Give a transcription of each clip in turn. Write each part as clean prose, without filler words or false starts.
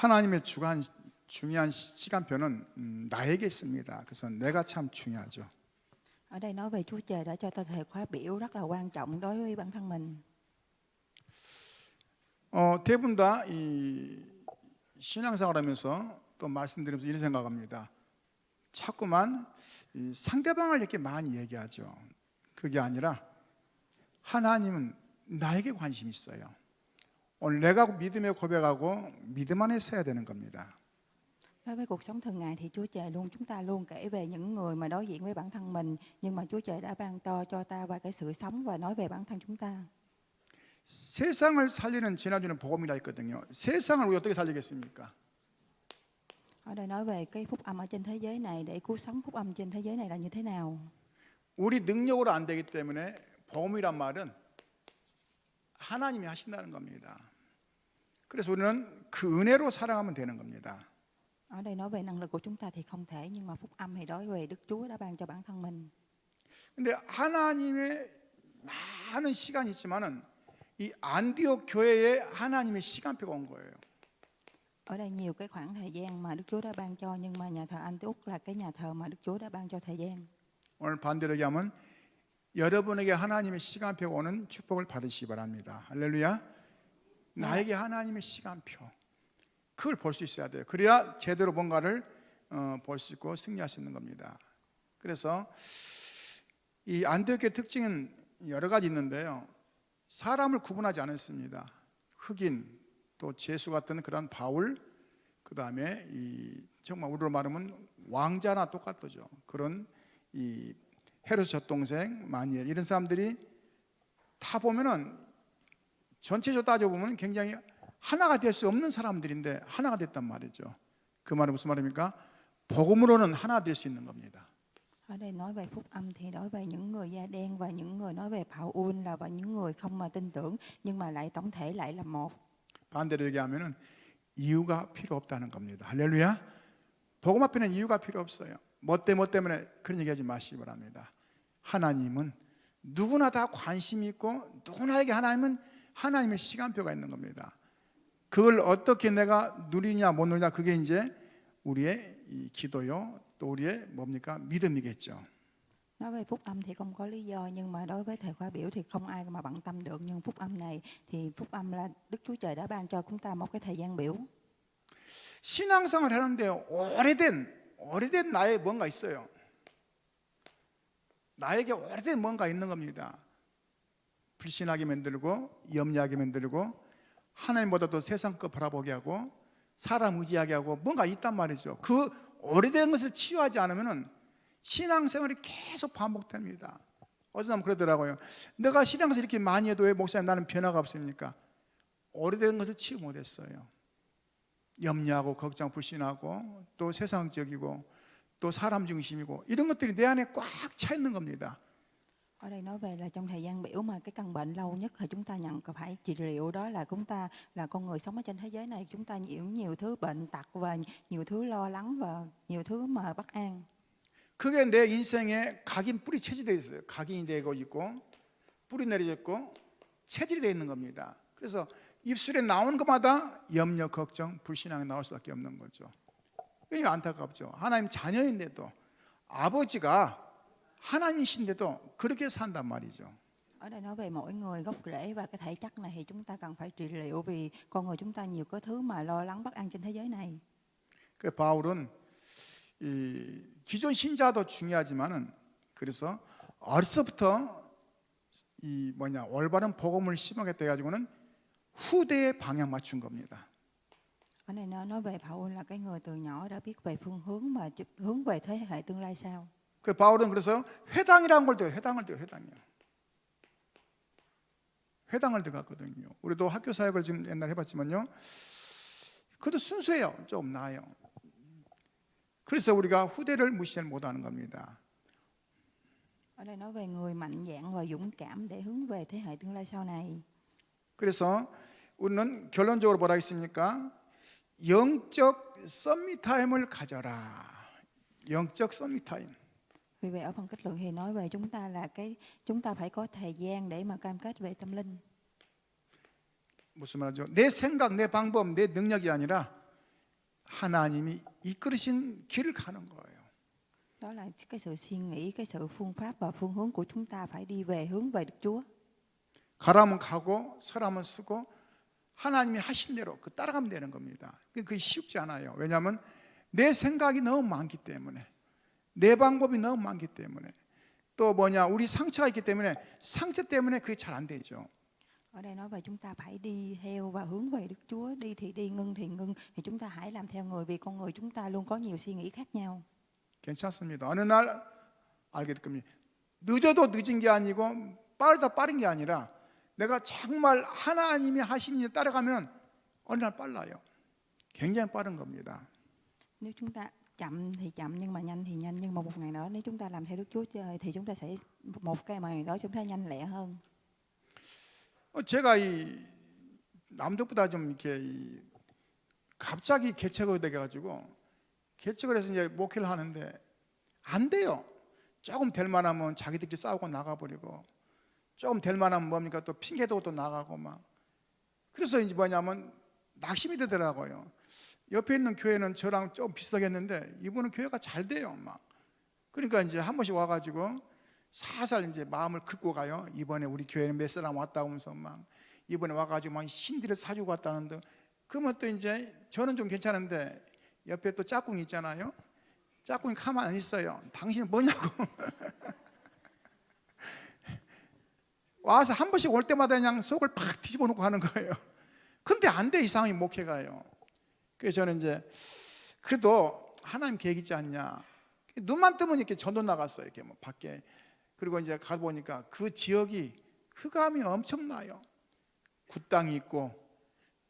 하나님의 중요한 시간표는 나에게 있습니다. 그래서 내가 참 중요하죠. Ở đây nói về Chúa Trời đã cho ta thời khóa biểu rất là quan trọng đối với bản thân mình. 대부분 다 이 신앙생활하면서 또 말씀드리면서 이런 생각합니다. 자꾸만 이 상대방을 이렇게 많이 얘기하죠. 그게 아니라 하나님은 나에게 관심이 있어요. 오늘 내가 믿음에 고백하고 믿음 안에 서야 되는 겁니다. Đối với cuộc sống thường ngày thì chúng ta luôn kể về những người mà đối diện với bản thân mình, nhưng mà Chúa Trời đã ban cho ta và cái sự sống và nói về bản thân chúng ta. 세상을 살리는 지나주는 복음이라 있거든요. 세상을 우리 어떻게 살리겠습니까? Ở đây nói về cái phúc âm ở trên thế giới này, để cứu sống phúc âm trên thế giới này là như thế nào. 우리 능력으로 안 되기 때문에 복음이란 말은 하나님이 하신다는 겁니다. 그래서 우리는 그 은혜로 살아가면 되는 겁니다. Ở đây nói về năng lực của chúng ta thì không thể, nhưng mà phúc âm thì đối về Đức Chúa đã ban cho bản thân mình. 근데 하나님의 많은 시간이 있지만은 이 안디옥 교회에 하나님의 시간표가 온 거예요. Ở đây nhiều cái khoảng thời gian mà Đức Chúa đã ban cho, nhưng mà nhà thờ Antioch là cái nhà thờ mà Đức Chúa đã ban cho thời gian. 오늘 반대로 얘기하면 여러분에게 하나님의 시간표가 오는 축복을 받으시기 바랍니다. 할렐루야. 나에게 하나님의 시간표, 그걸 볼 수 있어야 돼요. 그래야 제대로 뭔가를 볼 수 있고 승리할 수 있는 겁니다. 그래서 이 안디옥의 특징은 여러 가지 있는데요. 사람을 구분하지 않았습니다. 흑인, 또 제수 같은 그런 바울, 그 다음에 이 정말 우리로 말하면 왕자나 똑같죠. 그런 이 헤롯 젖동생 마니엘, 이런 사람들이 다 보면은 전체적으로 따져보면 굉장히 하나가 될 수 없는 사람들인데 하나가 됐단 말이죠. 그 말은 무슨 말입니까? 복음으로는 하나 될 수 있는 겁니다. Ở đây nói về phúc âm thì nói về những người da đen và những người nói về Paul là và những người không mà tin tưởng, nhưng mà lại tổng thể lại là một. 반대로 얘기하면은 이유가 필요 없다는 겁니다. 할렐루야. 복음 앞에는 이유가 필요 없어요. 뭐 때문에 그런 얘기하지 마시기 바랍니다. 하나님은 누구나 다 관심이 있고 누구나에게 하나님은 하나님의 시간표가 있는 겁니다. 그걸 어떻게 내가 누리냐 못 누리냐, 그게 이제 우리의 이 기도요, 또 우리의 뭡니까? 믿음이겠죠. Nói về phúc âm thì không có lý do, nhưng mà đối với thời khóa biểu thì không ai mà bận tâm được. Nhưng phúc âm này thì phúc âm là Đức Chúa Trời đã ban cho chúng ta một cái thời gian biểu. 신앙생활 하는데 오래된 나의 뭔가 있어요. 나에게 오래된 뭔가 있는 겁니다. 불신하게 만들고 염려하게 만들고 하나님보다도 세상 거 바라보게 하고 사람 의지하게 하고 뭔가 있단 말이죠. 그 오래된 것을 치유하지 않으면 신앙생활이 계속 반복됩니다. 어제 한번 그러더라고요. 내가 신앙생활 이렇게 많이 해도 왜 목사님 나는 변화가 없습니까? 오래된 것을 치유 못했어요. 염려하고 걱정, 불신하고 또 세상적이고 또 사람 중심이고 이런 것들이 내 안에 꽉 차 있는 겁니다. Ở đây nói về là trong thời gian biểu mà cái căn bệnh lâu nhất là chúng ta phải trị liệu, đó là chúng ta là con người sống ở trên thế giới này, chúng ta nhiều thứ bệnh tật và nhiều thứ lo lắng và nhiều thứ mà bất an. 그게 내 인생에 각인 뿌리 체질되어 있어요. 각인이 되고 있고 뿌리 내려져 있고 체질이 되어 있는 겁니다. 그래서 입술에 나오는 것마다 염려, 걱정, 불신앙이 나올 수밖에 없는 거죠. 이게 안타깝죠. 하나님 자녀인데도, 아버지가 하나님이신데도 그렇게 산단 말이죠. Ở đây nói về mỗi người gốc rễ và cái thể chất này thì chúng ta cần phải trị liệu, vì con người chúng ta nhiều cái thứ mà lo lắng bất an trên thế giới này. 그 바울은 이 기존 신자도 중요하지만은 그래서 어려서부터 이 올바른 복음을 심하겠다 해가지고는 후대에 방향 맞춘 겁니다. Ở đây nói về Paul là cái người từ nhỏ đã biết về phương hướng mà hướng về thế hệ tương lai sau. 그 바울은 그래서 회당이라는 걸 회당이요. 회당을 들어갔거든요. 우리도 학교 사역을 지금 옛날 해봤지만요, 그것도 순수해요. 좀 나아요. 그래서 우리가 후대를 무시하지 못하는 겁니다. Ở đây nói về người mạnh dạn và dũng cảm để hướng về thế hệ tương lai sau này. 그래서 우리는 결론적으로 뭐라 했습니까? 영적 썸밋타임을 가져라. 영적 썸밋타임. Vì vậy ở phần kết luận thì nói về chúng ta phải có thời gian để mà cam kết về tâm linh. 무슨 말이죠? 내 생각, 내 방법, 내 능력이 아니라 하나님이 이끌으신 길을 가는 거예요. Đó là cái sự suy nghĩ, cái sự phương pháp và phương hướng của chúng ta phải đi về hướng về Đức Chúa. 가라면 가고 서라면 서고 하나님이 하신 대로 그 따라가면 되는 겁니다. 그게 쉽지 않아요. 왜냐하면 내 생각이 너무 많기 때문에, 내 방법이 너무 많기 때문에, 또 우리 상처가 있기 때문에 상처 때문에 그게 잘 안 되죠. Ở đây nói về chúng ta phải đi theo và hướng về Đức Chúa, đi thì đi, ngưng thì ngưng, thì chúng ta hãy làm theo người, vì con người chúng ta luôn có nhiều suy nghĩ khác nhau. 괜찮습니다. 어느 날 알게 될 겁니다. 늦어도 늦은 게 아니고 빠르다 빠른 게 아니라 내가 정말 하나님이 하신 일 따라가면 어느 날 빨라요. 굉장히 빠른 겁니다. Nếu chúng ta chậm thì chậm nhưng mà nhanh thì nhanh, nhưng mà một ngày nữa nếu chúng ta làm theo Đức Chúa Trời thì chúng ta sẽ một cái ngày đó chúng ta nhanh lẹ hơn. 제가 남들보다 좀 이렇게 갑자기 개척을 돼가지고 개척을 해서 이제 목회를 하는데 안 돼요. 조금 될 만하면 자기들끼리 싸우고 나가버리고, 조금 될 만하면 뭡니까 또 핑계대고 또 나가고 막. 그래서 이제 낙심이 되더라고요. 옆에 있는 교회는 저랑 좀 비슷하게 했는데 이분은 교회가 잘 돼요 막. 그러니까 이제 한 번씩 와가지고 살살 이제 마음을 긁고 가요. 이번에 우리 교회는 몇 사람 왔다고 하면서 막 이번에 와가지고 막 신디를 사주고 왔다는데, 그러면 또 이제 저는 좀 괜찮은데 옆에 또 짝꿍이 있잖아요. 짝꿍이 가만 안 있어요. 당신은 뭐냐고. 와서 한 번씩 올 때마다 그냥 속을 팍 뒤집어 놓고 하는 거예요. 근데 안 돼, 이상하게 목회가요. 그래서 저는 이제 그래도 하나님 계획 있지 않냐. 눈만 뜨면 이렇게 전도 나갔어요. 이렇게 밖에. 그리고 이제 가보니까 그 지역이 흑암이 엄청나요. 굿땅이 있고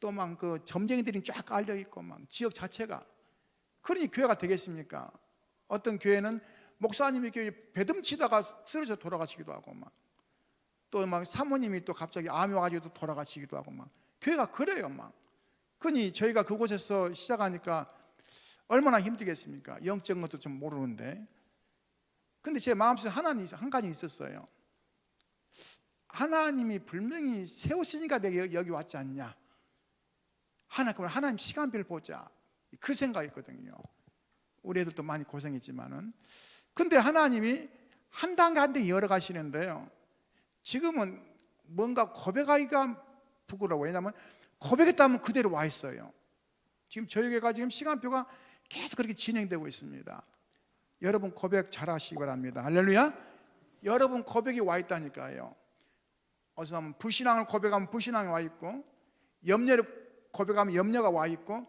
또 막 그 점쟁이들이 쫙 깔려 있고 막 지역 자체가. 그러니 교회가 되겠습니까? 어떤 교회는 목사님이 배듬치다가 쓰러져 돌아가시기도 하고 막, 또 막 사모님이 또 갑자기 암이 와가지고 돌아가시기도 하고 막, 교회가 그래요 막. 그러니 저희가 그곳에서 시작하니까 얼마나 힘들겠습니까? 영적인 것도 좀 모르는데. 근데 제 마음속에 한 가지 있었어요. 하나님이 분명히 세우시니까 내가 여기 왔지 않냐. 하나님 시간표를 보자. 그 생각이었거든요. 우리 애들도 많이 고생했지만은. 근데 하나님이 한 단계 한 단계 열어가시는데요. 지금은 뭔가 고백하기가 부끄러워요. 왜냐하면 고백했다면 그대로 와 있어요. 지금 저희 교회가 지금 시간표가 계속 그렇게 진행되고 있습니다. 여러분 고백 잘 하시기 바랍니다. 할렐루야. 여러분 고백이 와 있다니까요. 어서 하면 불신앙을 고백하면 불신앙이 와 있고, 염려를 고백하면 염려가 와 있고,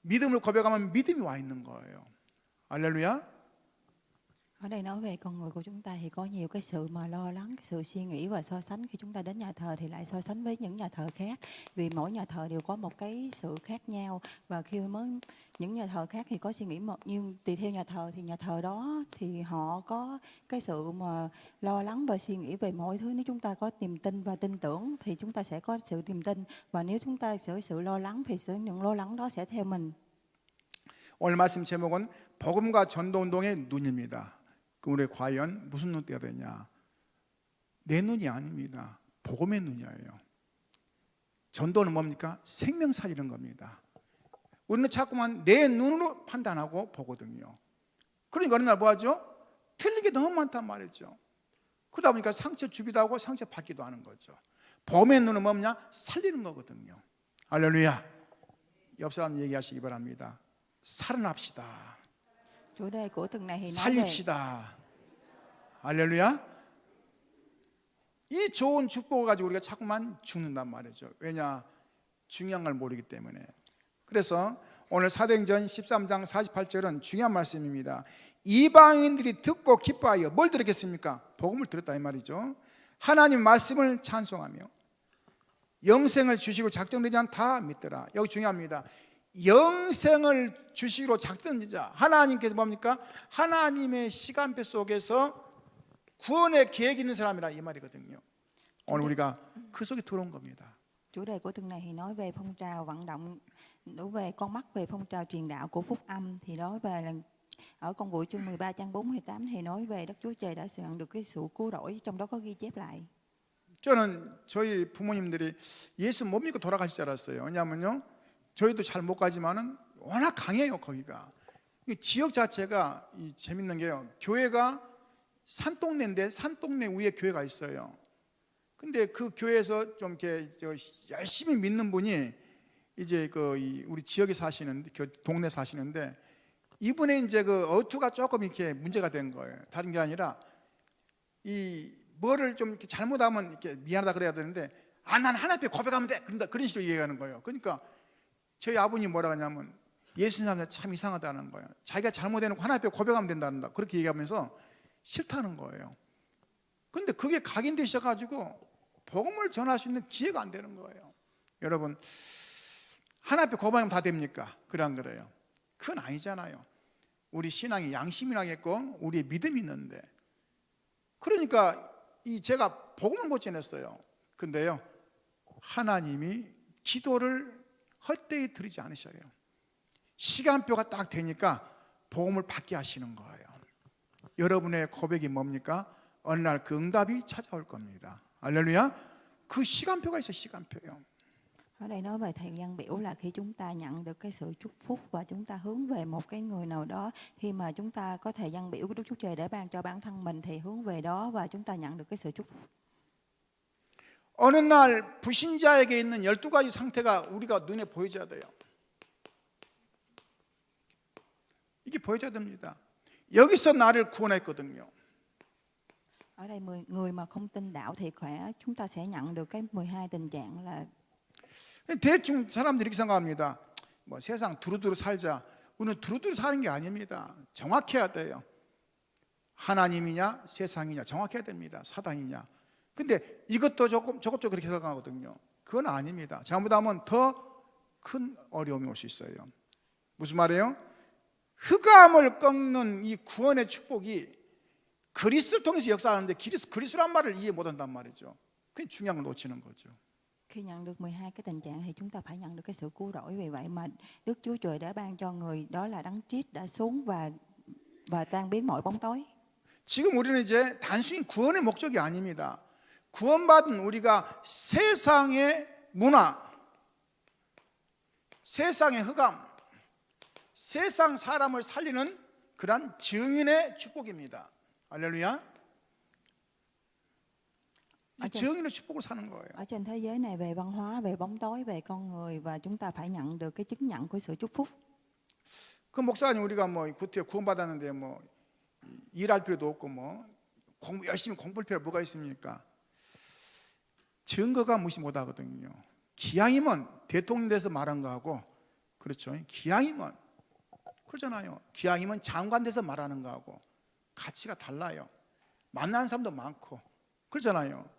믿음을 고백하면 믿음이 와 있는 거예요. 할렐루야. Ở đây nói về con người của chúng ta thì có nhiều cái sự mà lo lắng, cái sự suy nghĩ và so sánh. Khi chúng ta đến nhà thờ thì lại so sánh với những nhà thờ khác, vì mỗi nhà thờ đều có một cái sự khác nhau. Và khi những nhà thờ khác thì có suy nghĩ nhưng tùy theo nhà thờ thì nhà thờ đó thì họ có cái sự mà lo lắng và suy nghĩ về mọi thứ. Nếu chúng ta có niềm tin và tin tưởng thì chúng ta sẽ có sự niềm tin, và nếu chúng ta có sự lo lắng thì những lo lắng đó sẽ theo mình. 오늘 말씀 제목은 복음과 전도운동의 눈입니다. 그럼 우리 과연 무슨 눈 떼야 되냐? 내 눈이 아닙니다. 복음의 눈이에요. 전도는 뭡니까? 생명 살리는 겁니다. 우리는 자꾸만 내 눈으로 판단하고 보거든요. 그러니까 어느 날 뭐하죠? 틀린 게 너무 많단 말이죠. 그러다 보니까 상처 주기도 하고 상처 받기도 하는 거죠. 복음의 눈은 뭐냐? 살리는 거거든요. 할렐루야. 옆 사람 얘기하시기 바랍니다. 살아납시다. Chủ đề của tuần này thì nói về 살립시다. 할렐루야. 이 좋은 축복을 가지고 우리가 자꾸만 죽는단 말이죠. 왜냐? 중요한 걸 모르기 때문에. 그래서 오늘 사도행전 13장 48절은 중요한 말씀입니다. 이방인들이 듣고 기뻐하여 뭘 들었겠습니까? 복음을 들었다 이 말이죠. 하나님 말씀을 찬송하며 영생을 주시고 작정되지 않다 믿더라. 여기 중요합니다. 영생을 주시기로 작정된 자, 하나님께서 뭡니까? 하나님의 시간표 속에서 구원의 계획이 있는 사람이라 이 말이거든요. 오늘 우리가 그 속에 들어온 겁니다. chủ đề của tuần này thì nói về phong trào vận động, nói về con mắt về phong trào truyền đạo của phúc âm, thì nói về là ở Công vụ chương 13 trang 48 thì nói về Đức Chúa Trời đã nhận được cái sự cứu rỗi, trong đó có ghi chép lại. 저는 저희 부모님들이 예수 못 믿고 돌아가실 줄 알았어요. 왜냐하면요, 저희도 잘 못 가지만은 워낙 강해요. 거기가 이 지역 자체가 재밌는 게요. 교회가 산동네인데 산동네 위에 교회가 있어요. 근데 그 교회에서 좀 이렇게 열심히 믿는 분이 이제 우리 지역에 사시는 동네 사시는데 이분의 이제 그 어투가 조금 이렇게 문제가 된 거예요. 다른 게 아니라 이 뭐를 좀 이렇게 잘못하면 이렇게 미안하다 그래야 되는데 난 하나님 앞에 고백하면 돼. 그런 식으로 얘기하는 거예요. 그러니까 저희 아버님이 뭐라 하냐면 예수 사람들 참 이상하다는 거예요. 자기가 잘못해놓고 하나님 앞에 고백하면 된다는 다 그렇게 얘기하면서 싫다는 거예요. 근데 그게 각인되셔가지고 복음을 전할 수 있는 기회가 안 되는 거예요. 여러분 하나님 앞에 고백하면 다 됩니까? 그래 안 그래요? 그건 아니잖아요. 우리 신앙이 양심이라겠고 우리의 믿음이 있는데 그러니까 제가 복음을 못 전했어요. 근데요 하나님이 기도를 헛되이 드리지 않으셔요. 시간표가 딱 되니까 복음을 받게 하시는 거예요. 여러분의 고백이 뭡니까? 어느 날 그 응답이 찾아올 겁니다. 할렐루야. 그 시간표가 있어요. 시간표요. Ở đây nói về thời gian biểu là khi chúng ta nhận được cái sự chúc phúc và chúng ta hướng về một cái người nào đó, khi mà chúng ta có thời gian biểu của Đức Chúa Trời để ban cho bản thân mình thì hướng về đó và chúng ta nhận được cái sự chúc phúc. 어느 날 불신자에게 있는 12가지 상태가 우리가 눈에 보여줘야 돼요. 이게 보여줘야 됩니다. 여기서 나를 구원했거든요. Ở đây người mà không tin đạo thiệt khỏe, chúng ta sẽ nhận được cái 12 tình trạng là 대충 사람들이 이렇게 생각합니다. 뭐 세상 두루두루 살자. 우리는 두루두루 사는 게 아닙니다. 정확해야 돼요. 하나님이냐 세상이냐 정확해야 됩니다. 사단이냐. 근데 이것도 저것도 그렇게 생각하거든요. 그건 아닙니다. 잘못하면 더 큰 어려움이 올 수 있어요. 무슨 말이에요? 흑암을 꺾는 이 구원의 축복이 그리스도를 통해서 역사하는데 그리스도란 말을 이해 못한단 말이죠. 그게 중요한 걸 놓치는 거죠. khi nhận được 12 cái tình trạng thì chúng ta phải nhận được cái sự cứu rỗi. Vì vậy mà Đức Chúa Trời đã ban cho người đó là Đấng Christ đã xuống và tan biến mọi bóng tối. 지금 우리는 이제 단순히 구원의 목적이 아닙니다. 구원받은 우리가 세상의 문화, 세상의 흑암, 세상 사람을 살리는 그런 증인의 축복입니다. 할렐루야. 이 증인의 축복을 사는 거예요. Ở trên thế giới này về văn hóa, về bóng tối, về con người và chúng ta phải nhận được cái chứng nhận của sự chúc phúc. 그 목사님 우리가 뭐 구원받았는데 뭐 일할 필요도 없고 뭐 열심히 공부할 필요 뭐가 있습니까? 증거가 무시 못하거든요. 기왕이면 대통령 돼서 말한 거하고 그렇죠. 기왕이면 그러잖아요. 기왕이면 장관 돼서 말하는 거하고 가치가 달라요. 만나는 사람도 많고 그러잖아요.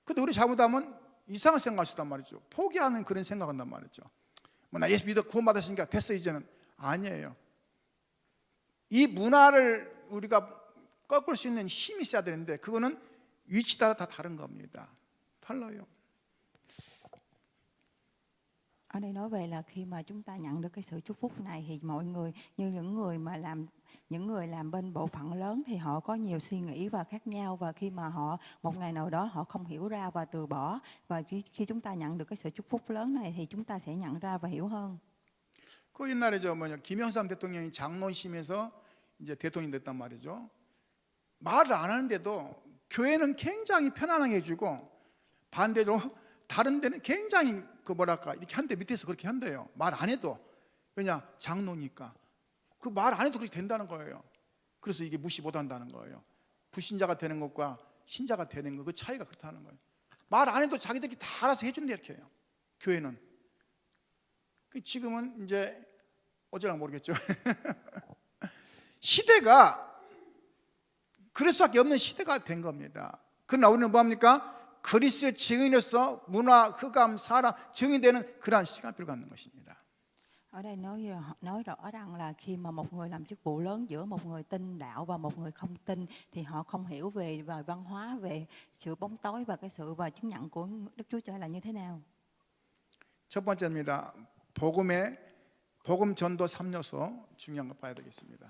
근데 우리 잘못하면 이상한 생각할 수 있단 말이죠. 포기하는 그런 생각한단 말이죠. 뭐 나 예수 믿어 구원받았으니까 됐어 이제는. 아니에요. 이 문화를 우리가 꺾을 수 있는 힘이 있어야 되는데 그거는 위치 따라 다 다른 겁니다. 달라요. Ở đây nói về là khi mà chúng ta nhận được cái sự chúc phúc này thì mọi người như những người làm bên bộ phận lớn thì họ có nhiều suy nghĩ và khác nhau, và khi mà một ngày nào đó họ không hiểu ra và từ bỏ, và khi chúng ta nhận được cái sự chúc phúc lớn này thì chúng ta sẽ nhận ra và hiểu hơn. 그 옛날에 김영삼 대통령이 장로심에서 이제 대통령이 됐단 말이죠. 말을 안 하는데도 교회는 굉장히 편안하게 해주고 반대로 다른 데는 굉장히 이렇게 한대 밑에서 그렇게 한대요. 말 안 해도. 왜냐? 장로니까. 그 말 안 해도 그렇게 된다는 거예요. 그래서 이게 무시 못 한다는 거예요. 불신자가 되는 것과 신자가 되는 것 그 차이가 그렇다는 거예요. 말 안 해도 자기들끼리 다 알아서 해준다 이렇게 해요. 교회는. 지금은 이제 어쩌나 모르겠죠. 시대가 그럴 수밖에 없는 시대가 된 겁니다. 그러나 우리는 뭐합니까? 그리스도의 증인으로서 문화, 흑암, 사람 증인되는 그러한 시간표를 갖는 것입니다. Ở đây nói rõ rằng là khi mà một người làm chức vụ lớn giữa một người tin đạo và một người không tin thì họ không hiểu về văn hóa, về sự bóng tối và cái sự và chứng nhận của Đức Chúa Trời là như thế nào. 첫 번째입니다. 복음 전도 3요소 중요한 거 봐야 되겠습니다.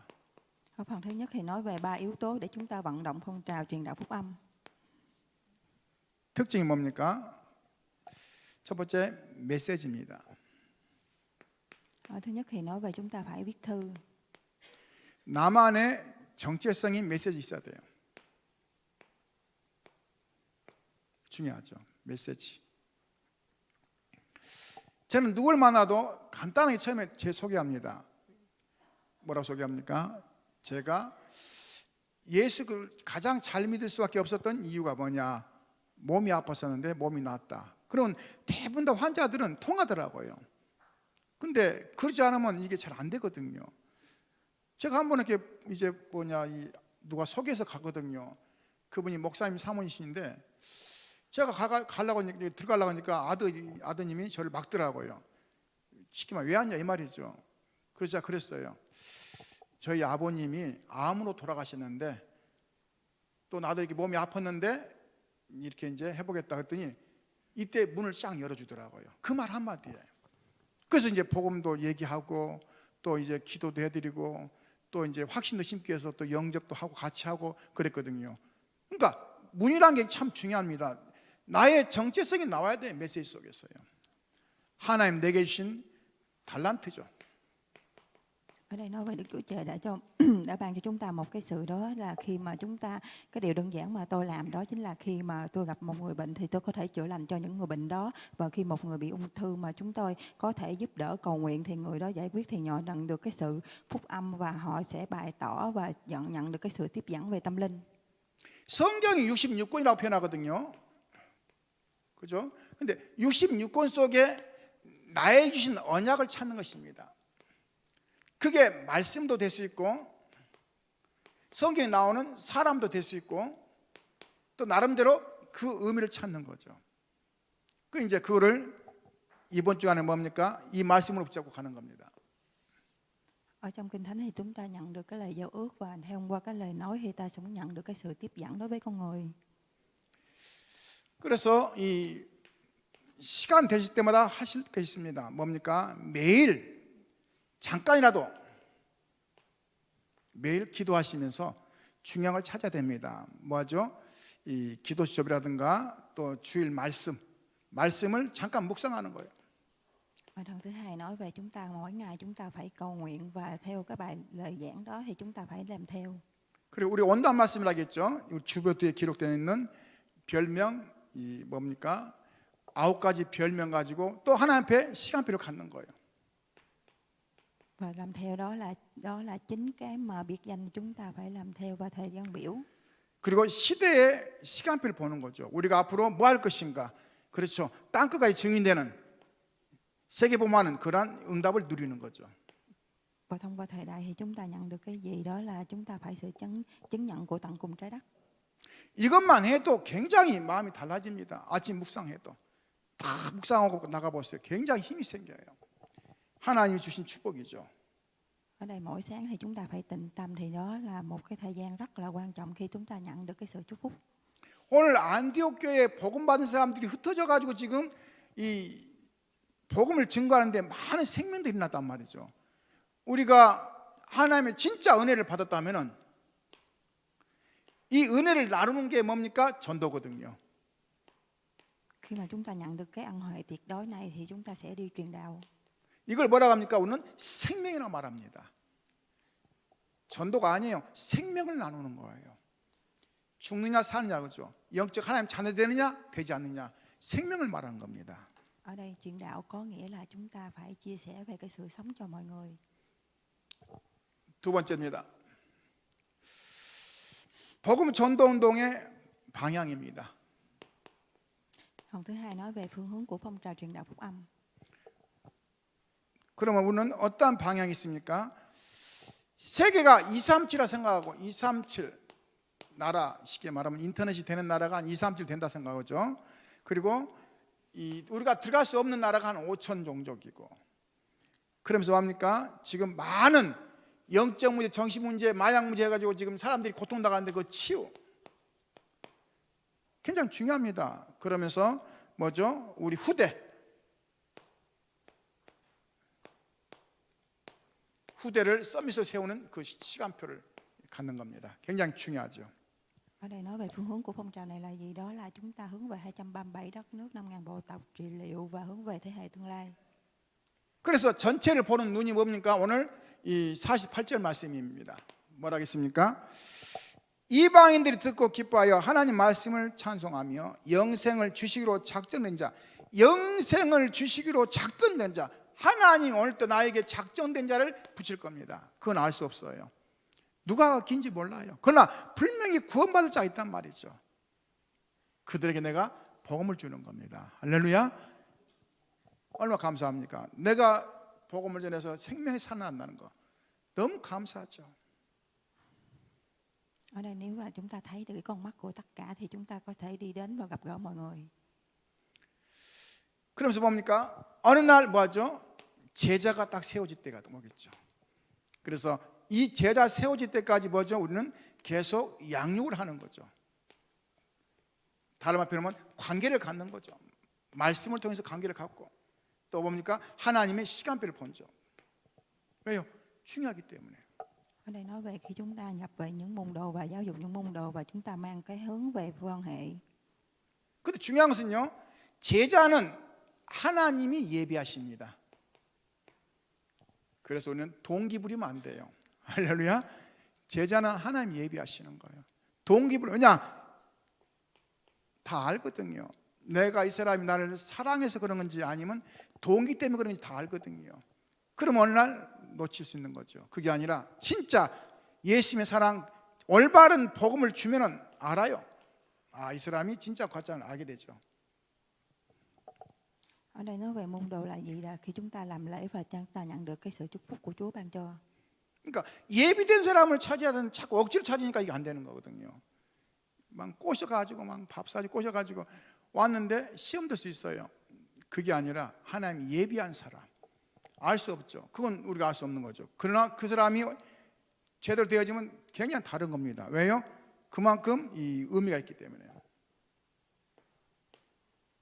Ở phần thứ nhất thì nói về 3 yếu tố để chúng ta vận động phong trào truyền đạo phúc âm. 특징이 뭡니까? 첫 번째 메시지입니다. Thứ nhất thì nói về chúng ta phải viết thư. 나만의 정체성인 메시지 있어야 돼요. 중요하죠. 메시지. 저는 누굴 만나도 간단하게 처음에 제 소개합니다. 뭐라고 소개합니까? 제가 예수를 가장 잘 믿을 수밖에 없었던 이유가 뭐냐? 몸이 아팠었는데 몸이 나았다. 그런 대부분 다 환자들은 통하더라고요. 근데 그렇지 않으면 이게 잘 안 되거든요. 제가 한 번 이렇게 이제 누가 소개해서 가거든요. 그분이 목사님 사모님이신데 제가 가려고 들어가려고 하니까 아드님이 저를 막더라고요. 쉽게 말해 왜 왔냐 이 말이죠. 그래서 제가 그랬어요. 저희 아버님이 암으로 돌아가셨는데 또 나도 이렇게 몸이 아팠는데 이렇게 이제 해보겠다 했더니 이때 문을 쫙 열어주더라고요. 그 말 한마디에. 그래서 이제 복음도 얘기하고 또 이제 기도도 해드리고 또 이제 확신도 심기 위해서 또 영접도 하고 같이 하고 그랬거든요. 그러니까 문이라는 게 참 중요합니다. 나의 정체성이 나와야 돼. 메시지 속에서요. 하나님 내게 주신 달란트죠. Ở đây nói về Đức Chúa Trời đã ban cho chúng ta một cái sự đó là khi mà chúng ta, cái điều đơn giản mà tôi làm đó chính là khi mà tôi gặp một người bệnh thì tôi có thể chữa lành cho những người bệnh đó, và khi một người bị ung thư mà chúng tôi có thể giúp đỡ cầu nguyện thì người đó giải quyết, thì họ nhận được cái sự phúc âm và họ sẽ bày tỏ và nhận được cái sự tiếp dẫn về tâm linh. 성경이 66권이라고 표현하거든요. 그죠? 근데 66권 속에 나의 주신 언약을 찾는 것입니다. 그게 말씀도 될 수 있고 성경에 나오는 사람도 될 수 있고 또 나름대로 그 의미를 찾는 거죠. 그 이제 그거를 이번 주간에 뭡니까? 이 말씀으로 붙잡고 가는 겁니다. Ở trong Kinh Thánh thì chúng ta nhận được cái lời giao ước, và thông qua cái lời nói thì ta sẽ nhận được cái sự tiếp dẫn đối với con người. 그래서 이 시간 되실 때마다 하실 게 있습니다. 뭡니까? 매일 잠깐이라도 매일 기도하시면서 중요한 걸 찾아야 됩니다. 뭐죠? 이 기도 시점이라든가 또 주일 말씀을 잠깐 묵상하는 거예요. Và phần thứ hai nói về chúng ta mỗi ngày chúng ta phải cầu nguyện và theo cái lời giảng đó thì chúng ta phải làm theo. 그리고 우리 원단 말씀이라겠죠. 주보 뒤에 기록되어 있는 별명 이 뭡니까? 9가지 별명 가지고 또 하나님 앞에 시간표를 갖는 거예요. Và làm theo đó là chính cái mà biệt danh chúng ta phải làm theo và thời gian biểu. 그리고 시대의 시간표를 보는 거죠. 우리가 앞으로 뭐 할 것인가? 그렇죠. 땅끝까지 증인되는 세계복음하는 그러한 응답을 누리는 거죠. Và thông qua thời đại thì chúng ta nhận được cái gì, đó là chúng ta phải sự chứng nhận của tận cùng trái đất. 이것만 해도 굉장히 마음이 달라집니다. 아침 묵상해도 다 묵상하고 나가보세요. 굉장히 힘이 생겨요. 하나님이 주신 축복이죠. Ở đây mỗi sáng thì chúng ta phải tĩnh tâm, thì đó là một cái thời gian rất là quan trọng khi chúng ta nhận được cái sự chúc phúc. 오늘 안디옥 교회에 복음 받은 사람들이 흩어져 가지고 지금 이 복음을 증거하는데 많은 생명들이 났단 말이죠. 우리가 하나님의 진짜 은혜를 받았다면은 이 은혜를 나누는 게 뭡니까? 전도거든요. Khi mà chúng ta nhận được cái ân huệ tuyệt đối này thì chúng ta sẽ đi truyền đạo. 이걸 뭐라고 합니까? 우리는 생명이라고 말합니다. 전도가 아니에요. 생명을 나누는 거예요. 죽느냐 사느냐 그죠? 영적 하나님 자녀 되느냐 되지 않느냐 생명을 말하는 겁니다. Ở đây truyền đạo có nghĩa là chúng ta phải chia sẻ về cái sự sống cho mọi người. 두 번째입니다. 복음 전도 운동의 방향입니다. Phần thứ hai nói về phương hướng của phong trào truyền đạo phúc âm. 그러면 우리는 어떠한 방향이 있습니까? 세계가 237라 생각하고 237 나라 쉽게 말하면 인터넷이 되는 나라가 한 237 된다 생각하죠. 그리고 우리가 들어갈 수 없는 나라가 한 5천 종족이고 그러면서 뭡니까? 지금 많은 영적 문제, 정신 문제, 마약 문제 해가지고 지금 사람들이 고통당하는데 그 치유 굉장히 중요합니다. 그러면서 뭐죠? 우리 후대를 서밋으로 세우는 그 시간표를 갖는 겁니다. 굉장히 중요하죠. Ở đây nói về phương hướng của phong trào này là gì? Đó là chúng ta hướng về 237 đất nước, 5.000 bộ tộc, trị liệu và hướng về thế hệ tương lai. 그래서 전체를 보는 눈이 뭡니까? 오늘 이 48절 말씀입니다. 뭐라 하겠습니까? 이방인들이 듣고 기뻐하여 하나님 말씀을 찬송하며 영생을 주시기로 작정된 자, 영생을 주시기로 작정된 자, 하나님 오늘 또 나에게 작정된 자를 붙일 겁니다. 그건 알 수 없어요. 누가 긴지 몰라요. 그러나 분명히 구원받을 자가 있단 말이죠. 그들에게 내가 복음을 주는 겁니다. 할렐루야. 얼마나 감사합니까? 내가 복음을 전해서 생명이 살아난다는 거 너무 감사하죠. Ở đây nếu mà chúng ta thấy được cái con mắt của tất cả thì chúng ta có thể đi đến và gặp gỡ mọi người. 그러면서 뭡니까? 어느 날 뭐하죠? 제자가 딱 세워질 때가 오겠죠. 그래서 이 제자 세워질 때까지 뭐죠? 우리는 계속 양육을 하는 거죠. 다른 말 표현하면 관계를 갖는 거죠. 말씀을 통해서 관계를 갖고 또 뭡니까? 하나님의 시간표를 본죠. 왜요? 중요하기 때문에. Ở đây nói về khi chúng ta nhập về những môn đồ và giáo dục những môn đồ và chúng ta mang cái hướng về quan hệ. 근데 중요한 것은요, 제자는 하나님이 예비하십니다. 그래서 우리는 동기 부리면 안 돼요. 할렐루야. 제자는 하나님 예비하시는 거예요. 동기 부리, 왜냐? 다 알거든요. 내가 이 사람이 나를 사랑해서 그런 건지 아니면 동기 때문에 그런 건지 다 알거든요. 그럼 어느 날 놓칠 수 있는 거죠. 그게 아니라 진짜 예수님의 사랑, 올바른 복음을 주면은 알아요. 아, 이 사람이 진짜 가짜를 알게 되죠. Ở đây nói về môn đồ là gì? Là khi chúng ta làm lễ và chúng ta nhận được cái sự chúc phúc của Chúa ban cho. 그러니까 예비된 사람을 찾아야 되는 자꾸 억지로 찾으니까 이게 안 되는 거거든요. 막 꼬셔가지고 막 밥 사주고 꼬셔가지고 왔는데 시험 들 수 있어요. 그게 아니라 하나님 예비한 사람 알 수 없죠. 그건 우리가 알 수 없는 거죠. 그러나 그 사람이 제대로 되어지면 굉장히 다른 겁니다. 왜요? 그만큼 이 의미가 있기 때문에.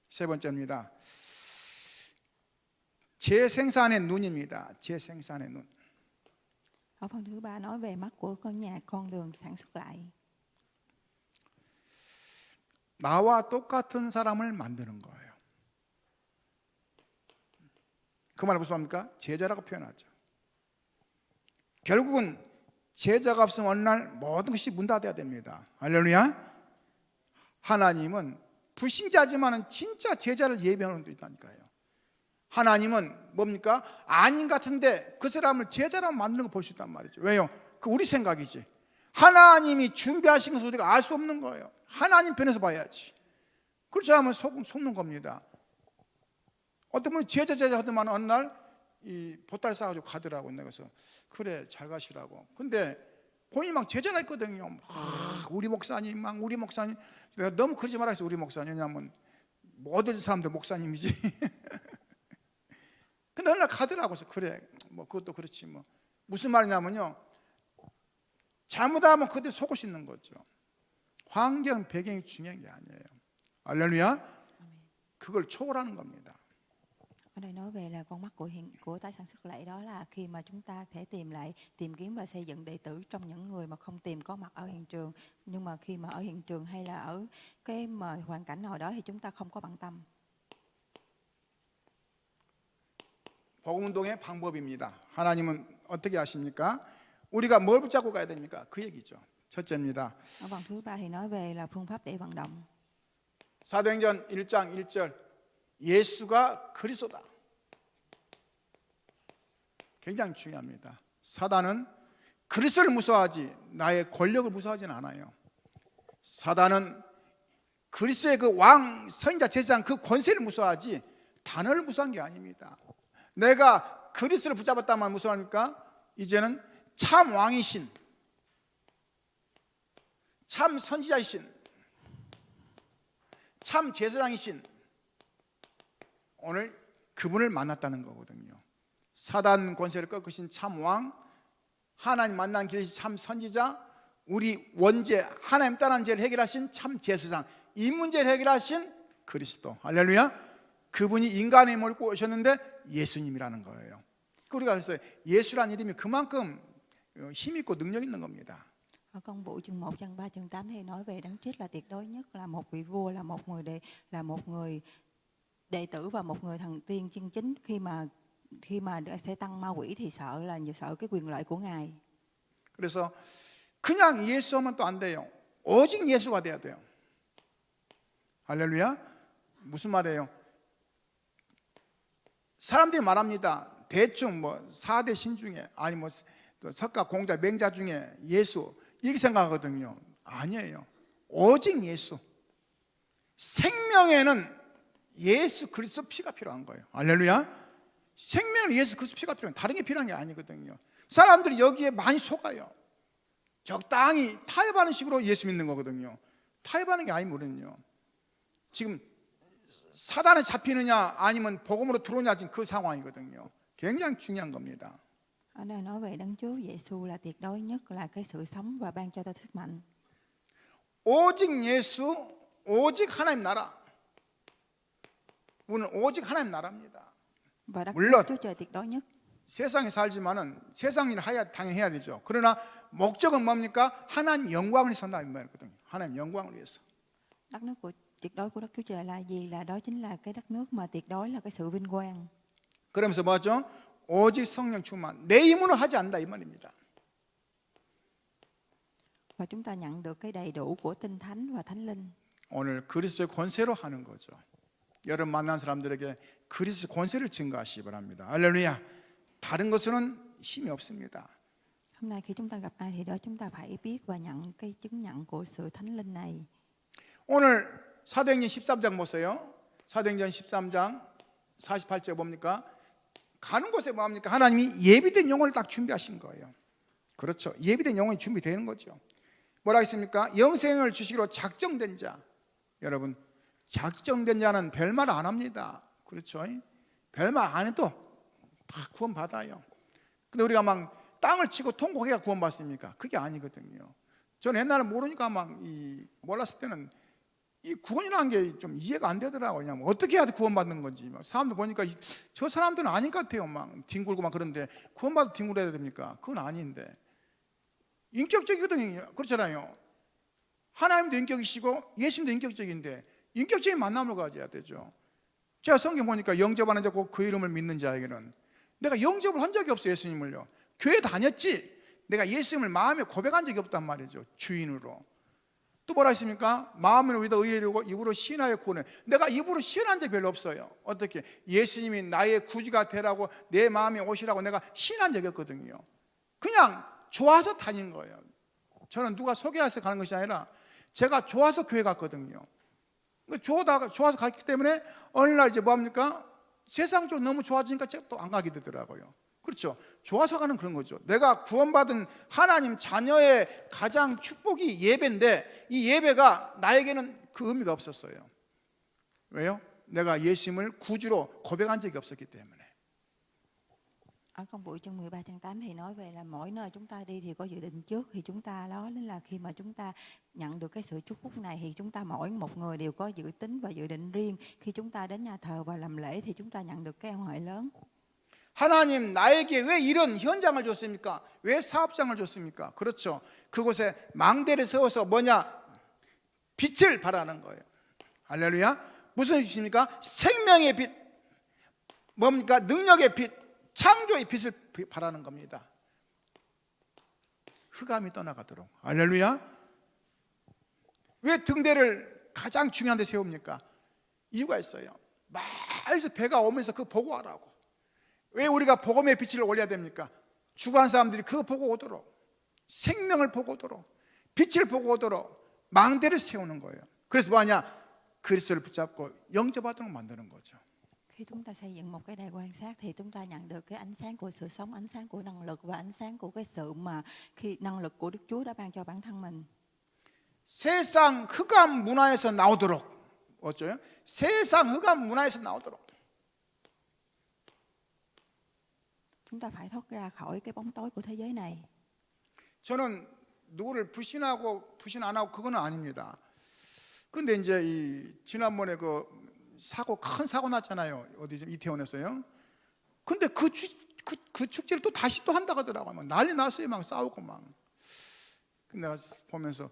세 번째입니다. 재생산의 눈입니다. 재생산의 눈. Ở phần thứ ba nói về mắt của con đường sản xuất lại. 나와 똑같은 사람을 만드는 거예요. 그 말은 무슨 말입니까? 제자라고 표현하죠. 결국은 제자가 없으면 어느 날 모든 것이 문 닫아야 됩니다. 할렐루야. 하나님은 불신자지만은 진짜 제자를 예비하는 데 있다니까요. 하나님은 뭡니까? 아닌 같은데 그 사람을 제자로 만드는 걸 볼 수 있단 말이죠. 왜요? 그 우리 생각이지. 하나님이 준비하신 것을 우리가 알 수 없는 거예요. 하나님 편에서 봐야지. 그렇지 않으면 속는 겁니다. 어떤 분이 제자 하더만 어느 날 이 보따리 싸가지고 가더라고. 내가서 그래 잘 가시라고. 근데 본인이 막 제자라 했거든요. 우리 목사님 내가 너무 그러지 말아서 우리 목사님. 왜냐하면 모든 사람들 목사님이지. 근데 어느 날 가더라고. 그래서 그래 뭐 그것도 그렇지 뭐. 무슨 말이냐면요, 잘못하면 그들 속을 수 있는 거죠. 환경 배경이 중요한 게 아니에요. 할렐루야. 그걸 초월하는 겁니다. Ở đây nói về là con mắt của tái sản xuất lại, đó là khi mà chúng ta thể tìm kiếm và xây dựng đệ tử trong những người mà không tìm có mặt ở hiện trường, nhưng mà khi mà ở hiện trường hay là ở cái mà hoàn cảnh nào đó thì chúng ta không có bận tâm. 복음 운동의 방법입니다. 하나님은 어떻게 하십니까? 우리가 뭘 붙잡고 가야 됩니까? 그 얘기죠. 첫째입니다. Ở phần thứ ba thì nói về là phương pháp để vận động. 사도행전 1장 1절 예수가 그리스도다. 굉장히 중요합니다. 사단은 그리스도를 무서워하지 나의 권력을 무서워하지는 않아요. 사단은 그리스도의 그 왕, 선지자, 제사장 그 권세를 무서워하지 단어를 무서워한 게 아닙니다. 내가 그리스도를 붙잡았다만 무서워하니까 이제는 참 왕이신, 참 선지자이신, 참 제사장이신 오늘 그분을 만났다는 거거든요. 사단 권세를 꺾으신 참 왕, 하나님 만난 길이신 참 선지자, 우리 원죄 하나님 떠난 죄를 해결하신 참 제사장, 이 문제를 해결하신 그리스도. 할렐루야. 그분이 인간의 몸을 입고 오셨는데 예수님이라는 거예요. 우리가 그래서 예수라는 이름이 그만큼 힘 있고 능력 있는 겁니다. Ở công vụ chương 1, chương 3, chương 8 thì nói về Đấng Christ là tuyệt đối nhất, là một vị vua, là một người đệ tử và một người thần tiên chân chính. Khi mà khi mà sẽ tăng ma quỷ thì sợ cái quyền lợi của Ngài. 그래서 그냥 예수하면 또 안 돼요. 오직 예수가 돼야 돼요. 할렐루야. 무슨 말이에요? 사람들이 말합니다. 대충 뭐 4대 신 중에 아니 뭐 석가 공자 맹자 중에 예수 이렇게 생각하거든요. 아니에요. 오직 예수. 생명에는 예수 그리스도 피가 필요한 거예요. 할렐루야. 생명은 예수 그리스도 피가 필요한 다른 게 필요한 게 아니거든요. 사람들이 여기에 많이 속아요. 적당히 타협하는 식으로 예수 믿는 거거든요. 타협하는 게 아니면요. 지금 사단에 잡히느냐 아니면 복음으로 들어오냐 지금 그 상황이거든요. 굉장히 중요한 겁니다. Ở đây nói về Đấng Chúa Giêsu là tuyệt đối nhất, là cái sự sống và ban cho ta sức mạnh. 오직 예수, 오직 하나님 나라. 우리는 오직 하나님 나라입니다. Và đất 물론 nước Chúa Trời tuyệt đối nhất. 세상에 살지만은 세상 일을 당연히 해야 되죠. 그러나 목적은 뭡니까? 하나님 영광을 위해서 산다 이 말이거든요. 하나님 영광을 위해서. Đất nước tuyệt đối của Đức Chúa Trời là gì? Là đó chính là cái đất nước mà tuyệt đối là cái sự vinh quang. 그러면서 뭐죠? 오직 성령 충만. 내 힘으로 하지 않는다 이 말입니다. Và chúng ta nhận được cái đầy đủ của Tinh Thánh và Thánh Linh. 오늘 그리스도의 권세로 하는 거죠. 여러분 만난 사람들에게 그리스도의 권세를 증거하시기 바랍니다. 할렐루야. 다른 것은 힘이 없습니다. Hôm nay khi chúng ta gặp ai thì đó chúng ta phải biết và nhận cái chứng nhận của sự Thánh Linh này. 오늘 사도행전 13장 보세요. 사도행전 13장 48절 뭡니까? 가는 곳에 뭐합니까? 하나님이 예비된 영혼을 딱 준비하신 거예요. 그렇죠. 예비된 영혼이 준비되는 거죠. 뭐라 했습니까? 영생을 주시기로 작정된 자. 여러분 작정된 자는 별말 안 합니다. 그렇죠. 별말 안 해도 다 구원받아요. 근데 우리가 막 땅을 치고 통곡해야 구원받습니까? 그게 아니거든요. 저는 옛날에 모르니까 몰랐을 때는 이 구원이라는 게 좀 이해가 안 되더라고요. 그냥 어떻게 해야 구원받는 건지. 막 사람들 보니까 저 사람들은 아닌 것 같아요. 막 뒹굴고 막 그런데 구원받아 뒹굴어야 됩니까? 그건 아닌데. 인격적이거든요. 그렇잖아요. 하나님도 인격이시고 예수님도 인격적인데 인격적인 만남을 가져야 되죠. 제가 성경 보니까 영접하는 자 곧 그 이름을 믿는 자에게는 내가 영접을 한 적이 없어요. 예수님을요. 교회 다녔지 내가 예수님을 마음에 고백한 적이 없단 말이죠. 주인으로. 또 뭐라 했습니까? 마음으로 믿어 의뢰하고 입으로 시인하여 구원해. 내가 입으로 시인한 적이 별로 없어요. 어떻게? 예수님이 나의 구주가 되라고 내 마음에 오시라고 내가 시인한 적이 없거든요. 그냥 좋아서 다닌 거예요. 저는 누가 소개해서 가는 것이 아니라 제가 좋아서 교회 갔거든요. 좋아서 갔기 때문에 어느 날 이제 뭐합니까? 세상 좀 너무 좋아지니까 제가 또 안 가게 되더라고요. 그렇죠. 좋아서 가는 그런 거죠. 내가 구원받은 하나님 자녀의 가장 축복이 예배인데 이 예배가 나에게는 그 의미가 없었어요. 왜요? 내가 예수님을 구주로 고백한 적이 없었기 때문에. Ở công vụ chương 13 tháng 8 thì nói về là mỗi nơi chúng ta đi thì có dự định trước, thì chúng ta đó là khi mà chúng ta nhận được cái sự chúc phúc này thì chúng ta mỗi một người đều có dự tính và dự định riêng. Khi chúng ta đến nhà thờ và làm lễ thì chúng ta nhận được cái ân huệ lớn. 하나님 나에게 왜 이런 현장을 줬습니까? 왜 사업장을 줬습니까? 그렇죠. 그곳에 망대를 세워서 뭐냐? 빛을 발하는 거예요. 할렐루야. 무슨 빛입니까? 생명의 빛. 뭡니까? 능력의 빛, 창조의 빛을 발하는 겁니다. 흑암이 떠나가도록. 할렐루야. 왜 등대를 가장 중요한 데 세웁니까? 이유가 있어요. 멀리서 배가 오면서 그거 보고 하라고. 왜 우리가 복음의 빛을 올려야 됩니까? 죽어간 사람들이 그거 보고 오도록, 생명을 보고 오도록, 빛을 보고 오도록 망대를 세우는 거예요. 그래서 뭐하냐? 그리스도를 붙잡고 영접하도록 만드는 거죠. Khi chúng ta xây dựng một cái đài quan sát thì chúng ta nhận được cái ánh sáng của sự sống, ánh sáng của năng lực và ánh sáng của cái sự mà khi năng lực của Đức Chúa đã ban cho bản thân mình. 세상 흑암 문화에서 나오도록. 어쩌요? 세상 흑암 문화에서 나오도록. Chúng ta phải thoát ra khỏi cái bóng tối của thế giới này. 저는 누구를 부신 안 하고 그거는 아닙니다. 근데 이제 지난번에 큰 사고 났잖아요. 어디 좀 이태원에서요. 근데 그 축제를 또 다시 또 한다고 하더라고요. 막 난리 났어요. 막 싸우고 막. 근데 내가 보면서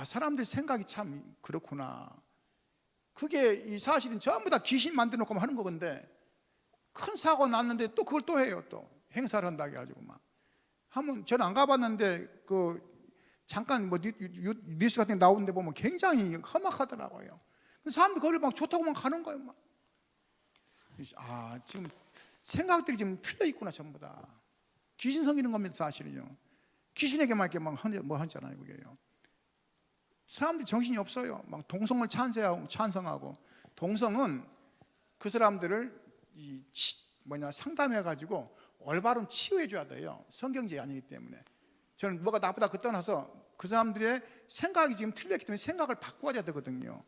사람들 생각이 참 그렇구나. 그게 이 사실은 전부 다 귀신 만들어 놓고 하는 거건데 큰 사고 났는데 또 그걸 또 해요. 또 행사를 한다고 해가지고 막 한번 저는 안 가봤는데 그 잠깐 뭐 뉴스 같은 게 나오는데 보면 굉장히 험악하더라고요. 사람들이 거기를 막 좋다고만 가는 거예요. 막. 아, 지금 생각들이 지금 틀려 있구나 전부 다. 귀신 섬기는 겁니다 사실은요. 귀신에게만 이렇게 막 뭐 하잖아요 그게요. 사람들이 정신이 없어요. 막 동성을 찬성하고 동성은 그 사람들을 상담해 가지고 올바른 치유해 줘야 돼요. 성경제가 아니기 때문에. 저는 뭐가 나쁘다 그 떠나서 그 사람들의 생각이 지금 틀렸기 때문에 생각을 바꿔야 되거든요.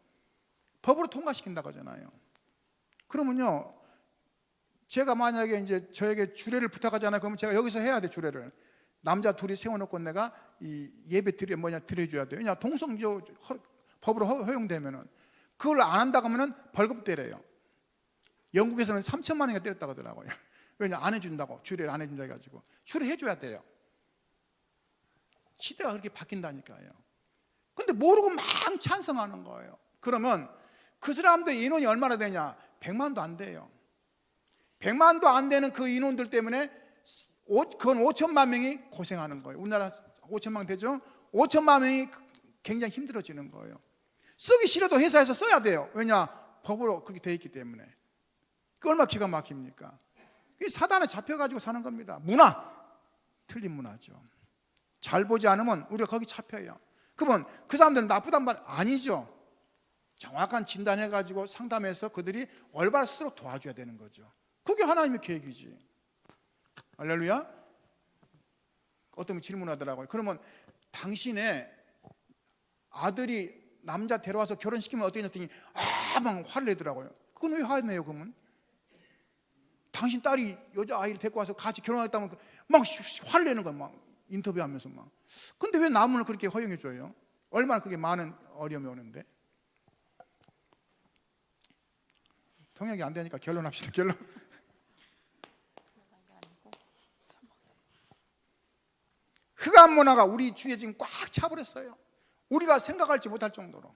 법으로 통과시킨다고 하잖아요. 그러면요, 제가 만약에 이제 저에게 주례를 부탁하잖아요. 그러면 제가 여기서 해야 돼 주례를. 남자 둘이 세워놓고 내가 이 예배 드려줘야 돼요. 왜냐 동성 법으로 허용되면은 그걸 안 한다고 하면은 벌금 때려요. 영국에서는 3천만 원이나 때렸다고 하더라고요. 왜냐 안 해준다고, 주례를 안 해준다 해가지고. 주례 해줘야 돼요. 시대가 그렇게 바뀐다니까요. 근데 모르고 막 찬성하는 거예요. 그러면 그 사람들의 인원이 얼마나 되냐? 100만도 안 돼요. 100만도 안 되는 그 인원들 때문에 그건 5천만 명이 고생하는 거예요. 우리나라 5천만 되죠? 5천만 명이 굉장히 힘들어지는 거예요. 쓰기 싫어도 회사에서 써야 돼요. 왜냐? 법으로 그렇게 돼 있기 때문에. 그 얼마나 기가 막힙니까? 사단에 잡혀가지고 사는 겁니다. 문화, 틀린 문화죠. 잘 보지 않으면 우리가 거기 잡혀요. 그러면 그 사람들은 나쁘단 말 아니죠. 정확한 진단해가지고 상담해서 그들이 올바른 스스로 도와줘야 되는 거죠. 그게 하나님의 계획이지. 할렐루야. 어떤 분이 질문하더라고요. 그러면 당신의 아들이 남자 데려와서 결혼시키면 어떻게 했더니 막 화를 내더라고요. 그건 왜 화를 내요 그러면? 당신 딸이 여자아이를 데리고 와서 같이 결혼하겠다면 막 화를 내는 거야. 막 인터뷰하면서 막. 근데 왜 남을 그렇게 허용해 줘요? 얼마나 그게 많은 어려움이 오는데. 통역이 안 되니까 결론합시다. 결론. 흑암 문화가 우리 주위에 지금 꽉 차버렸어요. 우리가 생각할지 못할 정도로.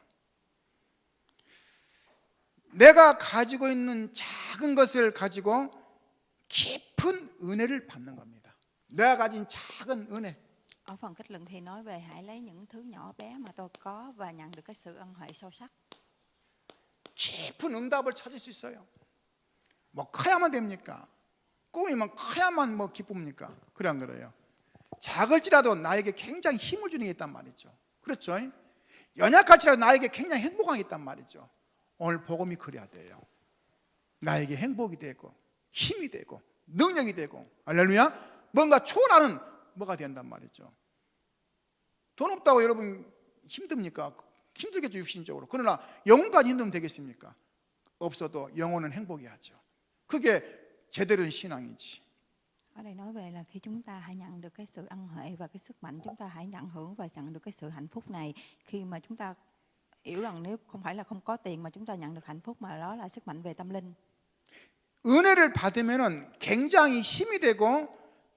내가 가지고 있는 작은 것을 가지고 깊은 은혜를 받는 겁니다. 내가 가진 작은 은혜. Ở phần kết luận thì nói về hãy lấy những thứ nhỏ bé mà tôi có và nhận được cái sự ân huệ sâu sắc. 깊은 응답을 찾을 수 있어요. 뭐 커야만 됩니까? 꿈이면 커야만 뭐 기쁩니까? 그래 안 그래요? 작을지라도 나에게 굉장히 힘을 주는 게 있단 말이죠. 그렇죠? 연약할지라도 나에게 굉장히 행복한 게 있단 말이죠. 오늘 복음이 그래야 돼요. 나에게 행복이 되고 힘이 되고 능력이 되고 할렐루야. 뭔가 초월하는 뭐가 된단 말이죠. 돈 없다고 여러분 힘듭니까? 힘들겠죠 육신적으로. 그러나 영혼까지 힘들면 되겠습니까? 없어도 영혼은 행복해야죠. 그게 제대로 된 신앙이지. Ở đây nói về là khi chúng ta hãy nhận được cái sự ân huệ và cái sức mạnh, chúng ta hãy nhận hưởng và nhận được cái sự hạnh phúc này. Khi mà chúng ta hiểu rằng nếu không phải là không có tiền mà chúng ta nhận được hạnh phúc, mà đó là sức mạnh về tâm linh. 은혜를 받으면은 굉장히 힘이 되고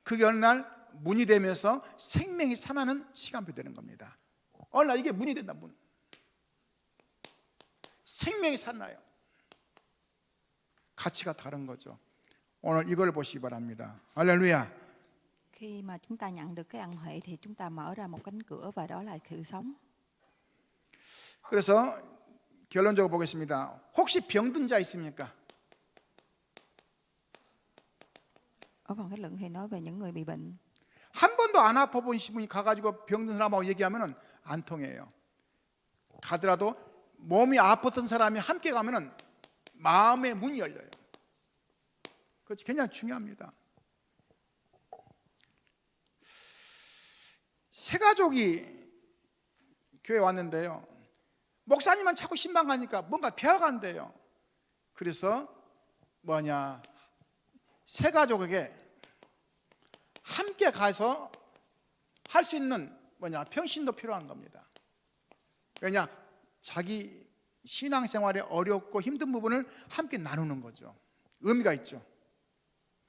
그게 어느 날 문이 되면서 생명이 살아나는 시간표 되는 겁니다. 어느 날 이게 문이 된다 문. 생명이 살아나요. 가치가 다른 거죠. 오늘 이걸 보시기 바랍니다. 할렐루야. Khi mà chúng ta nhận được cái ân huệ thì chúng ta mở ra một cánh cửa và đó là sự sống. 그래서 결론적으로 보겠습니다. 혹시 병든 자 있습니까? Ở phần kết luận thì nói về những người bị bệnh. 한 번도 안 아파보신 분이 가가지고 병든 사람하고 얘기하면은 안 통해요. 가더라도 몸이 아팠던 사람이 함께 가면은 마음의 문이 열려요. 그렇지, 굉장히 중요합니다. 세 가족이 교회 왔는데요. 목사님만 자꾸 신방 가니까 뭔가 배워간대요. 그래서 세 가족에게 함께 가서 할 수 있는 평신도 필요한 겁니다. 왜냐? 자기 신앙생활에 어렵고 힘든 부분을 함께 나누는 거죠. 의미가 있죠.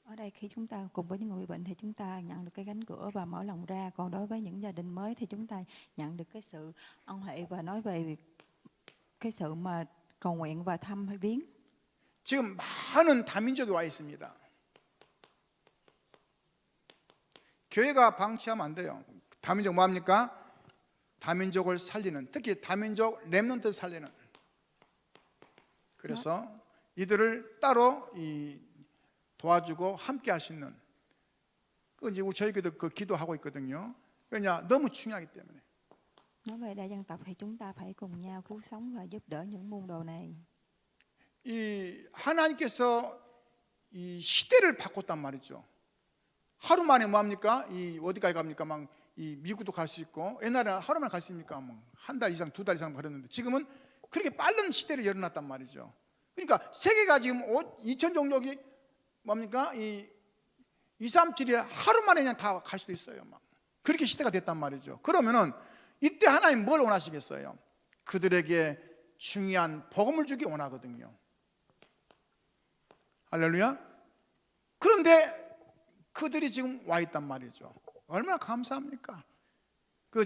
Ở đây khi chúng ta cùng với những người bị bệnh thì chúng ta nhận được cái cánh cửa và mở lòng ra. Còn đối với những gia đình mới thì chúng ta nhận được cái sự ân huệ và nói về cái sự mà cầu nguyện và thăm viếng. 지금 많은 다민족이 와 있습니다. 교회가 방치하면 안 돼요. 다민족 뭐합니까? 다민족을 살리는, 특히 다민족 렘넌트 살리는. 그래서 이들을 따로 도와주고 함께 할 수 있는, 그 이제 저희 교회도 그 기도하고 있거든요. 왜냐, 너무 중요하기 때문에. Nói về đa dân tộc thì chúng ta phải cùng nhau cứu sống và giúp đỡ những môn đồ này. 이 하나님께서 이 시대를 바꿨단 말이죠. 하루 만에 뭐합니까? 이 어디까지 갑니까? 막 이 미국도 갈 수 있고, 옛날에는 하루 만에 갈 수 있습니까? 한 달 이상, 두 달 이상 걸렸는데 지금은 그렇게 빠른 시대를 열어놨단 말이죠. 그러니까 세계가 지금 2천 종족이 뭡니까? 이 2, 3, 7이 하루 만에 그냥 다 갈 수도 있어요. 막 그렇게 시대가 됐단 말이죠. 그러면은 이때 하나님 뭘 원하시겠어요? 그들에게 중요한 복음을 주기 원하거든요. 할렐루야. 그런데 그들이 지금 와 있단 말이죠. 얼마나 감사합니까?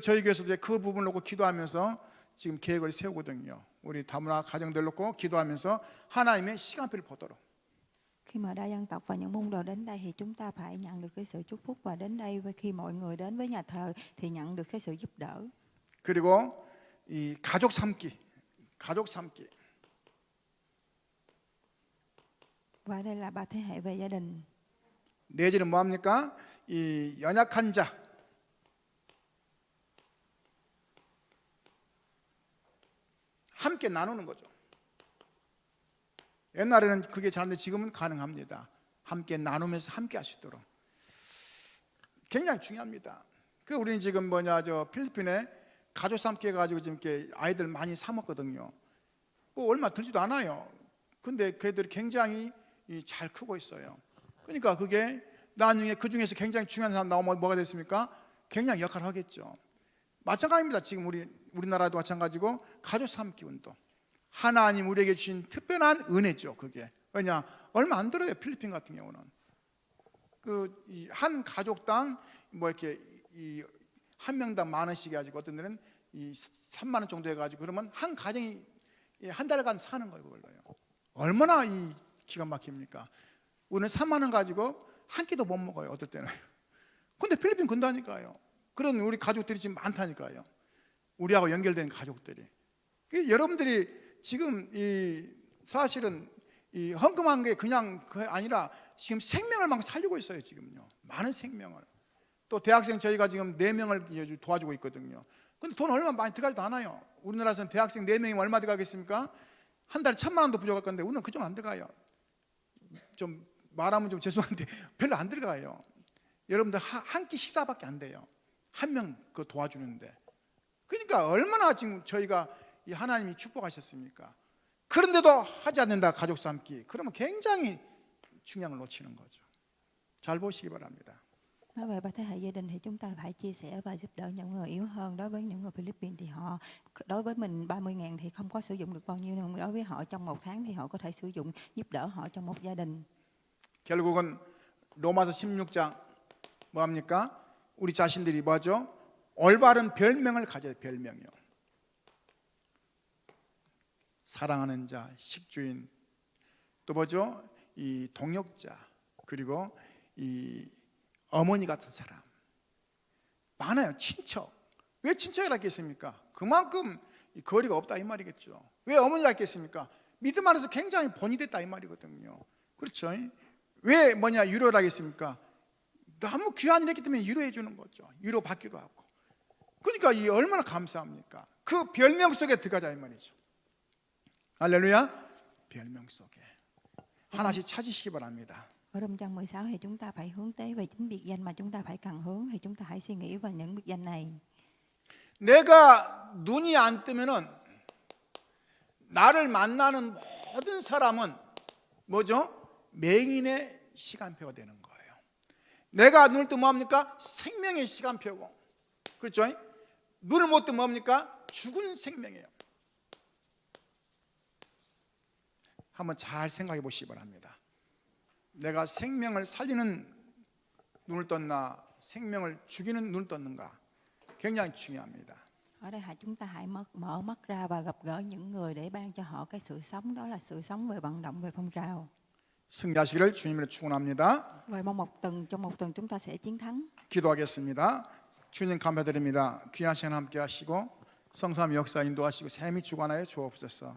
저희 교회에서도 그 부분을 놓고 기도하면서 지금 계획을 세우거든요. 우리 다문화 가정들 놓고 기도하면서 하나님의 시간표를 보도록. Khi mà đa dân tộc và những môn đồ đến đây thì chúng ta phải nhận được cái sự chúc phúc, và đến đây khi mọi người đến với nhà thờ thì nhận được cái sự giúp đỡ. 그리고 이 가족 삼기. Và đây là 3 thế hệ về gia đình. 내지는 뭐합니까? 이 연약한 자, 함께 나누는 거죠. 옛날에는 그게 잘했는데 지금은 가능합니다. 함께 나누면서 함께 할 수 있도록. 굉장히 중요합니다. 우리는 지금 필리핀에 가족 삼기 해가지고 지금 이렇게 아이들 많이 삼았거든요. 뭐 얼마 들지도 않아요. 근데 걔들이 굉장히 잘 크고 있어요. 그러니까 그게 나중에 그 중에서 굉장히 중요한 사람 나오면 뭐가 됐습니까? 굉장히 역할을 하겠죠. 마찬가지입니다. 지금 우리나라도 마찬가지고 가족 삼기 운동. 하나님 우리에게 주신 특별한 은혜죠. 그게 왜냐, 얼마 안 들어요. 필리핀 같은 경우는 한 가족당 이렇게 한 명당 10,000원씩 해가지고 어떤 데는 3만 원 정도 해가지고 그러면 한 가정이 한 달간 사는 거예요. 그걸로요. 얼마나 기가 막힙니까? 우리는 3만 원 가지고 한 끼도 못 먹어요. 어떨 때는. 근데 필리핀 근다니까요. 그런 우리 가족들이 지금 많다니까요. 우리하고 연결된 가족들이. 여러분들이 지금 사실은 헌금한 게 그냥 아니라 지금 생명을 막 살리고 있어요. 지금요. 많은 생명을. 또 대학생 저희가 지금 4명을 도와주고 있거든요. 근데 돈 얼마 많이 들어가지도 않아요. 우리나라에서는 대학생 4명이면 얼마 들어가겠습니까? 한 달에 1,000만 원도 부족할 건데 우리는 그 정도 안 들어가요. 좀 말하면 좀 죄송한데 별로 안 들어가요. 여러분들 한 끼 식사밖에 안 돼요. 한 명 도와주는데. 그러니까 얼마나 지금 저희가 하나님이 축복하셨습니까? 그런데도 하지 않는다 가족 삼기. 그러면 굉장히 중요한 걸 놓치는 거죠. 잘 보시기 바랍니다. Nói về 3 thế hệ gia đình thì chúng ta phải chia sẻ và giúp đỡ những người yếu hơn. Đối với những người Philippines thì đối với mình 30.000 thì không có sử dụng được bao nhiêu, nhưng đối với họ trong 1 tháng thì họ có thể sử dụng giúp đỡ họ trong một gia đình. 결국은 로마서 16장 뭐합니까? 우리 자신들이 뭐죠? 올바른 별명을 가져야 별명이요. 사랑하는 자, 식주인, 또 뭐죠? 이 동역자, 그리고 이 어머니 같은 사람 많아요. 친척. 왜 친척을 했겠습니까? 그만큼 거리가 없다 이 말이겠죠. 왜 어머니를 했겠습니까? 믿음 안에서 굉장히 본이 됐다 이 말이거든요. 그렇죠? 왜 유로를 하겠습니까? 너무 귀한 일이기 때문에 유로해 주는 거죠. 유로 받기도 하고. 그러니까 얼마나 감사합니까? 그 별명 속에 들어가자 이 말이죠. 할렐루야. 별명 속에 하나씩 찾으시기 바랍니다. Ở trong trang 16 thì chúng ta phải hướng tới về chính biệt danh mà chúng ta phải cần hướng, thì chúng ta hãy suy nghĩ vào những biệt danh này. 내가 눈이 안 뜨면은 나를 만나는 모든 사람은 뭐죠? 맹인의 시간표가 되는 거예요. 내가 눈을 뜨면 뭡니까? 생명의 시간표고, 그렇죠? 눈을 못 뜨면 뭡니까? 죽은 생명이에요. 한번 잘 생각해 보시기 바랍니다. 내가 생명을 살리는 눈을 떴나 생명을 죽이는 눈을 떴는가, 굉장히 중요합니다. Ở đây chúng ta hãy mở mắt ra và gặp gỡ những người để ban cho họ cái sự sống, đó là sự sống về vận động, về phong trào. 승리하시기를 주님으로 축원합니다. Và mong trong một tuần chúng ta sẽ chiến thắng. 기도하겠습니다. 주님 감사드립니다. 귀한 시간 함께 하시고 성삼 역사 인도하시고 샘이 주관하여 주옵소서.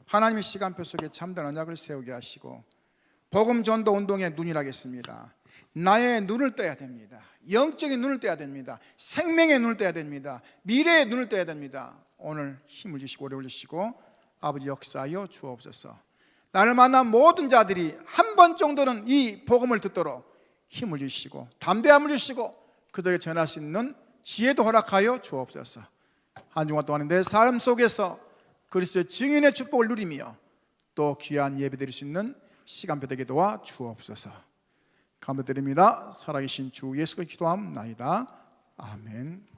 하나님의 시간표 속에 참된 언약을 세우게 하시고 복음 전도 운동의 눈이라겠습니다. 나의 눈을 떠야 됩니다. 영적인 눈을 떠야 됩니다. 생명의 눈을 떠야 됩니다. 미래의 눈을 떠야 됩니다. 오늘 힘을 주시고 오래 올리시고 아버지 역사하여 주옵소서. 나를 만난 모든 자들이 한 번 정도는 이 복음을 듣도록 힘을 주시고 담대함을 주시고 그들에게 전할 수 있는 지혜도 허락하여 주옵소서. 한 주간 동안 내 삶 속에서 그리스도의 증인의 축복을 누리며 또 귀한 예배 드릴 수 있는 시간표 되게 도와 주옵소서. 감사드립니다. 살아계신 주 예수가 기도함나이다. 아멘.